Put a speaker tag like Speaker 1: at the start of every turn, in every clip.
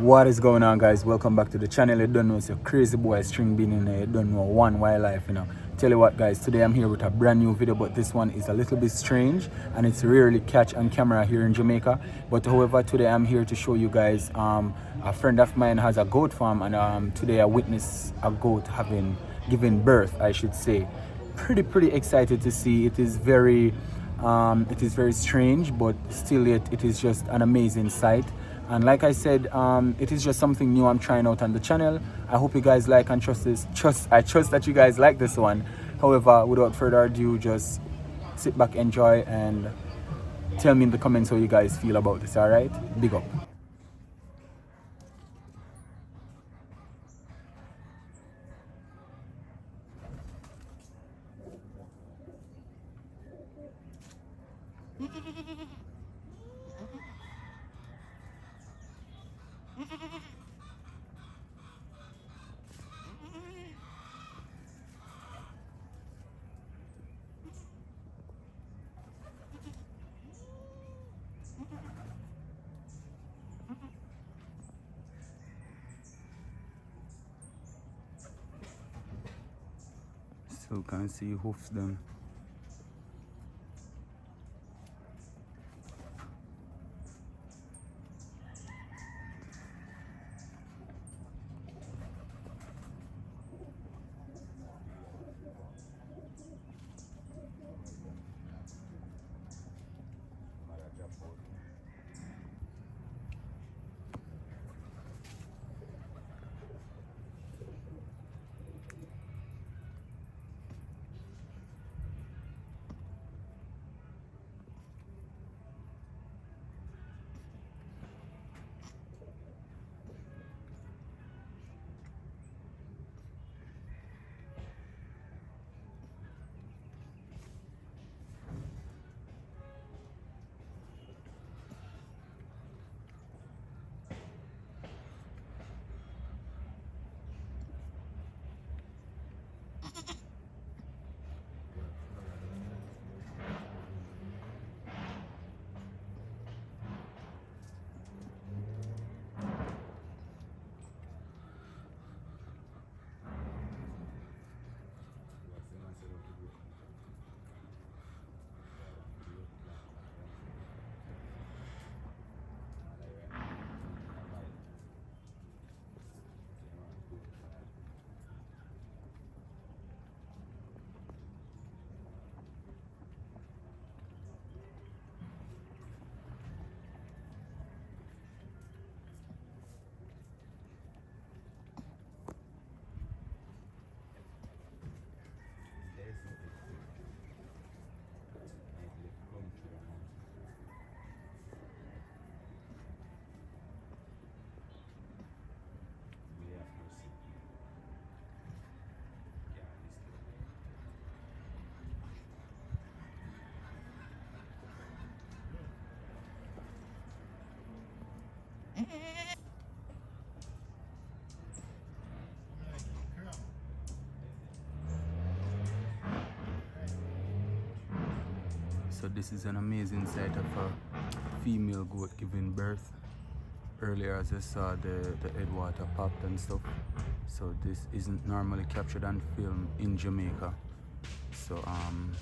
Speaker 1: What is going on, guys? Welcome back to the channel. You don't know, it's a crazy boy string being in there. You don't know one wildlife, Tell you what, guys, today I'm here with a brand new video, but this one is a little bit strange and it's rarely catch on camera here in Jamaica. But however, today I'm here to show you guys a friend of mine has a goat farm, and today I witnessed a goat giving birth, I should say. Pretty excited to see. It is very strange, but still yet it is just an amazing sight. And like I said, it is just something new I'm trying out on the channel. I hope you guys like and trust this. I trust that you guys like this one. However, without further ado, just sit back, enjoy, and tell me in the comments how you guys feel about this. All right, big up. Still can't see hoofs them. So this is an amazing sight of a female goat giving birth. Earlier, as I saw, the headwater popped and stuff. So this isn't normally captured on film in Jamaica. So I'm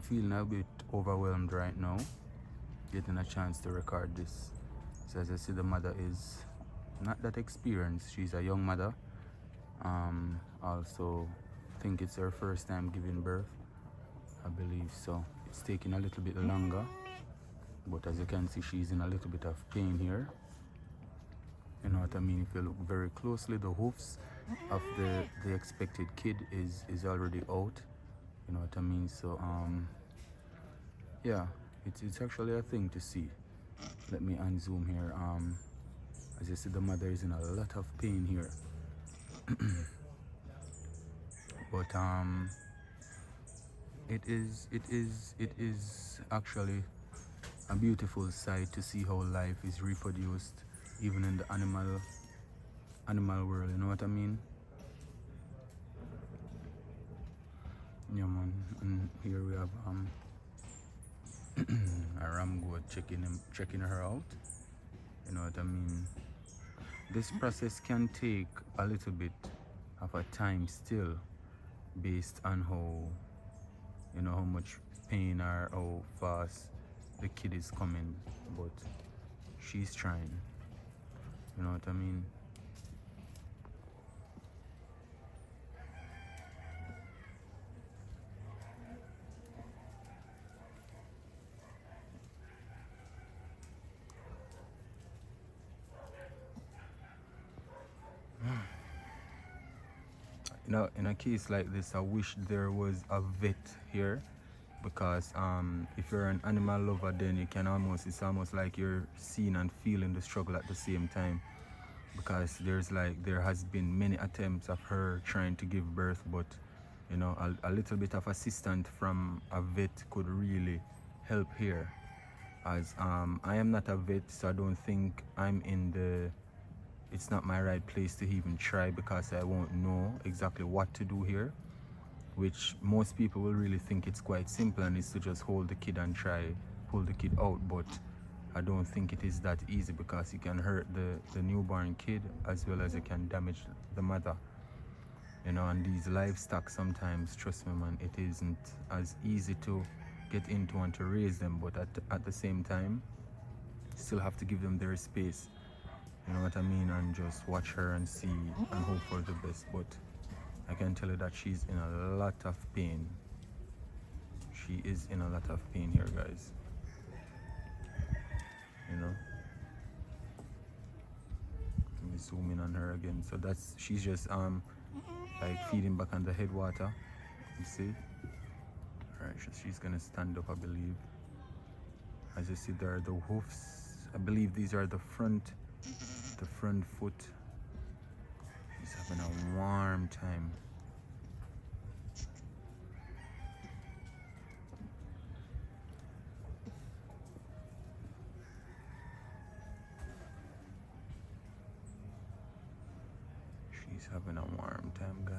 Speaker 1: feeling a bit overwhelmed right now, getting a chance to record this. So as I see, the mother is not that experienced. She's a young mother. Also think it's her first time giving birth, I believe. So it's taking a little bit longer, but as you can see, she's in a little bit of pain here. You know what I mean? If you look very closely, the hoofs of the expected kid is already out. You know what I mean? So yeah, it's actually a thing to see. Let me unzoom here. As you see, the mother is in a lot of pain here. But it is actually a beautiful sight to see how life is reproduced even in the animal world, you know what I mean? Yeah, man. And here we have a ram goat checking her out. You know what I mean? This process can take a little bit of a time still, based on how, you know, how much pain or how fast the kid is coming, but she's trying. You know what I mean? You know, in a case like this, I wish there was a vet here, because if you're an animal lover, then you can almost, it's almost like you're seeing and feeling the struggle at the same time, because there has been many attempts of her trying to give birth, but you know, a little bit of assistance from a vet could really help here, as I am not a vet, so I don't think it's not my right place to even try, because I won't know exactly what to do here, which most people will really think it's quite simple and it's to just hold the kid and try pull the kid out, but I don't think it is that easy, because you can hurt the newborn kid as well as you can damage the mother, you know. And these livestock, sometimes, trust me man, it isn't as easy to get into and to raise them, but at the same time, still have to give them their space, you know what I mean, and just watch her and see and hope for the best. But I can tell you that she's in a lot of pain. She is in a lot of pain here, guys. You know, let me zoom in on her again. So she's just like feeding back on the headwater, you see. All right, so she's gonna stand up, I believe. As you see, there are the hoofs. I believe these are the front foot. She's having a warm time. She's having a warm time, guys.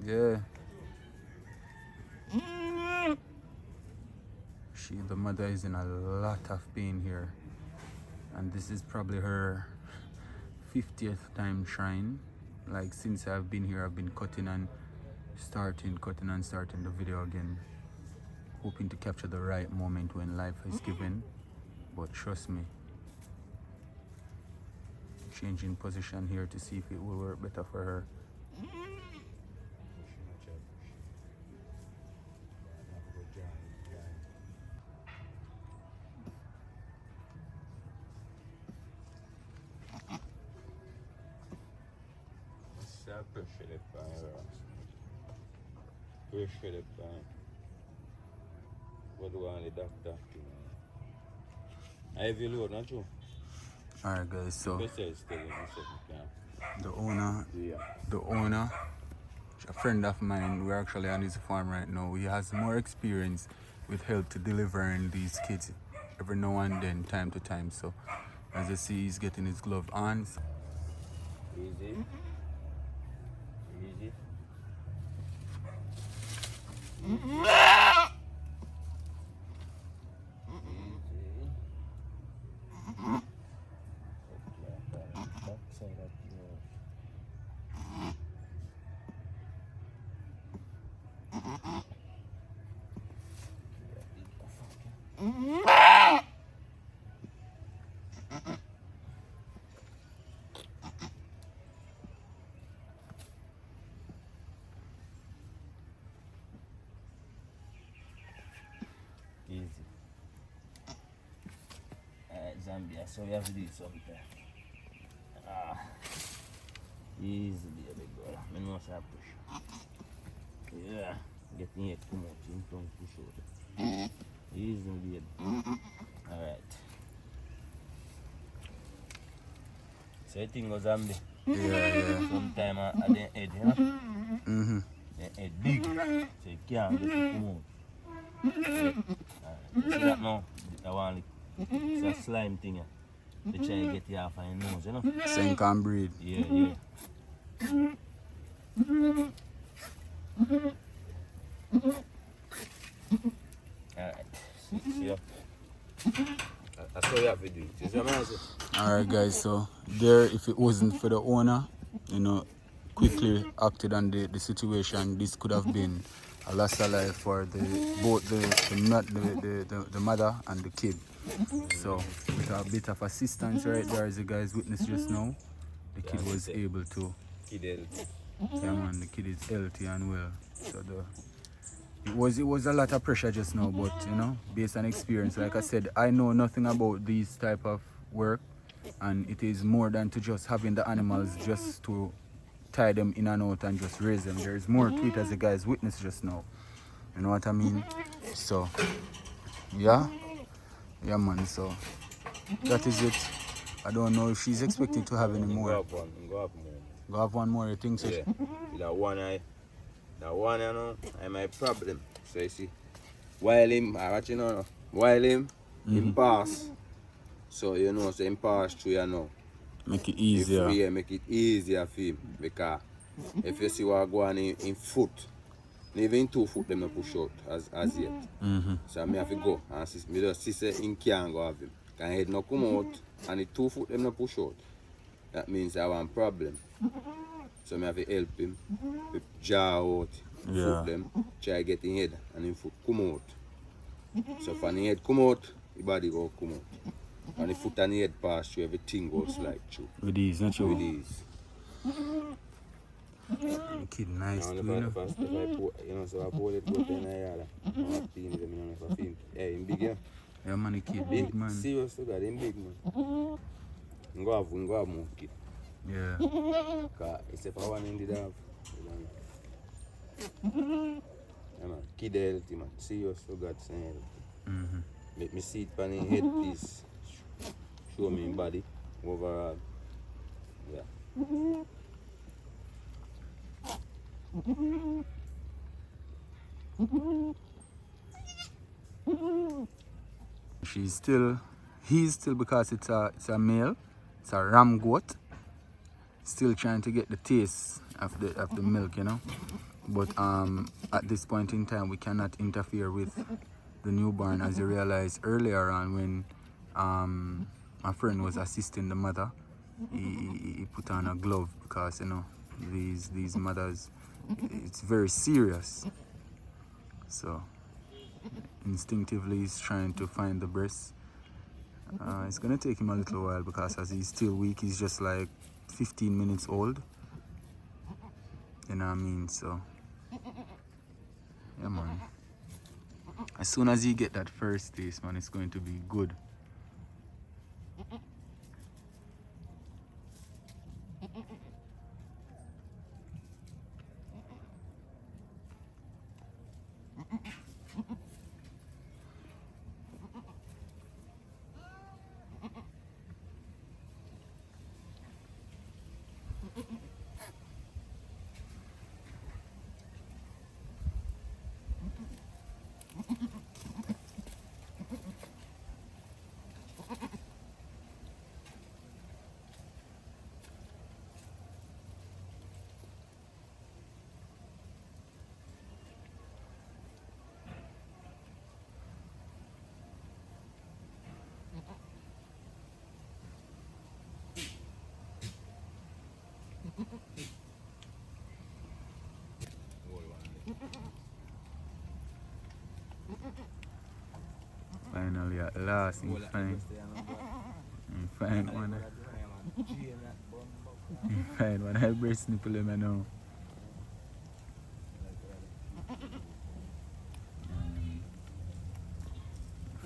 Speaker 1: Yeah. The mother is in a lot of pain here, and this is probably her 50th time trying. Like, since I've been here, I've been cutting and starting the video again, hoping to capture the right moment when life is given. But trust me, changing position here to see if it will work better for her.
Speaker 2: Pressure the pan. What do I want the doctor? I have a load, not you?
Speaker 1: Alright guys, so the
Speaker 2: Yeah.
Speaker 1: owner, a friend of mine, we're actually on his farm right now. He has more experience with help to delivering these kids every now and then, time to time. So as you see, he's getting his glove on.
Speaker 2: Easy. Easy. Easy. Zambia, so we have to do something. Easy, baby girl. I know what's I push. Yeah, getting here too much. You don't push out. Easy, baby. Alright. So the thing goes on there.
Speaker 1: Yeah.
Speaker 2: Sometime at the head, you know?
Speaker 1: Mm-hmm.
Speaker 2: The head big. So you can't get it come out. You see that now? That one, it's a slime thing. Yeah. They try to get you off of your nose, you know?
Speaker 1: So you can breathe.
Speaker 2: Yeah. Alright. See ya. That's how you have to do it. You see what I'm saying?
Speaker 1: Alright guys, so there, if it wasn't for the owner, you know, quickly acted on the situation, this could have been a loss of life for both the mother and the kid. So with a bit of assistance right there, as you guys witnessed just now, the kid was able to.
Speaker 2: Kid healthy.
Speaker 1: Yeah man, the kid is healthy and well. So it was a lot of pressure just now, but you know, based on experience, like I said, I know nothing about these type of work, and it is more than to just having the animals just to tie them in and out and just raise them. There is more to it, as the guys witnessed just now. You know what I mean? So yeah man, so that is it. I don't know if she's expecting to have any more. Go have one more, you think so?
Speaker 2: Yeah. That one you know, I my problem. So you see, while him pass, so you know, so him pass through, you know.
Speaker 1: Make it easier.
Speaker 2: Make it easier for him. Because if you see what go on in foot, even 2 foot them not push out as yet. So I have to go and me just see say him can't go have him. Can head not come out and the 2 foot them not push out. That means I have a problem. So I have to help him with jaw out, foot them, try get in head and him foot come out. So if the head come out, the body go come out. And the foot and the head pass through, everything goes like through.
Speaker 1: With these, not true?
Speaker 2: With these.
Speaker 1: The kid nice too,
Speaker 2: If I so I pull it go to the yard. I'm feeling them, if I feel. Hey, him big, yeah?
Speaker 1: Yeah man, the kid big man.
Speaker 2: Serious to God, him big man. I'm going to have more kid.
Speaker 1: Yeah.
Speaker 2: Because except for one him did have. Yeah, man. Kid healthy, man. Serious to God, saying healthy. Let me see it on his head, please. Show me his body overall. Yeah.
Speaker 1: He's still, because it's a male, it's a ram goat, still trying to get the taste of the milk, you know. But at this point in time, we cannot interfere with the newborn, as you realized earlier on when my friend was assisting the mother. He put on a glove because, you know, these mothers, it's very serious. So instinctively he's trying to find the breast. It's gonna take him a little while because as he's still weak, he's just like 15 minutes old. You know what I mean? So yeah man. As soon as he get that first taste, man, it's going to be good. Finally, at last, he find one. He find one. I breast nipple him now.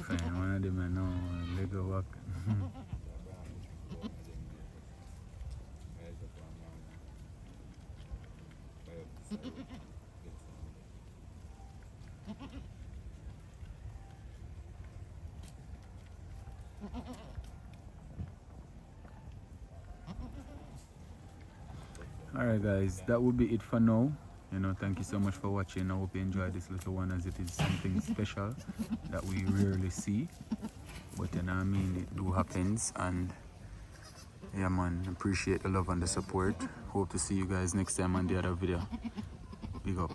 Speaker 1: Find one of them now. Leg of walk. Alright guys, that would be it for now. You know, thank you so much for watching. I hope you enjoyed this little one, as it is something special that we rarely see. But you know what I mean, it do happens. And yeah man, appreciate the love and the support. Hope to see you guys next time on the other video. Big up.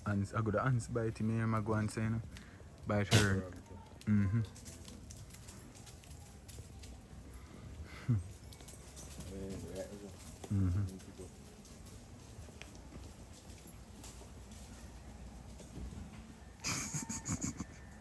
Speaker 1: Ants, I got the ants bite me here, I go and say, you know, bite her. Mm-hmm. Mm-hmm.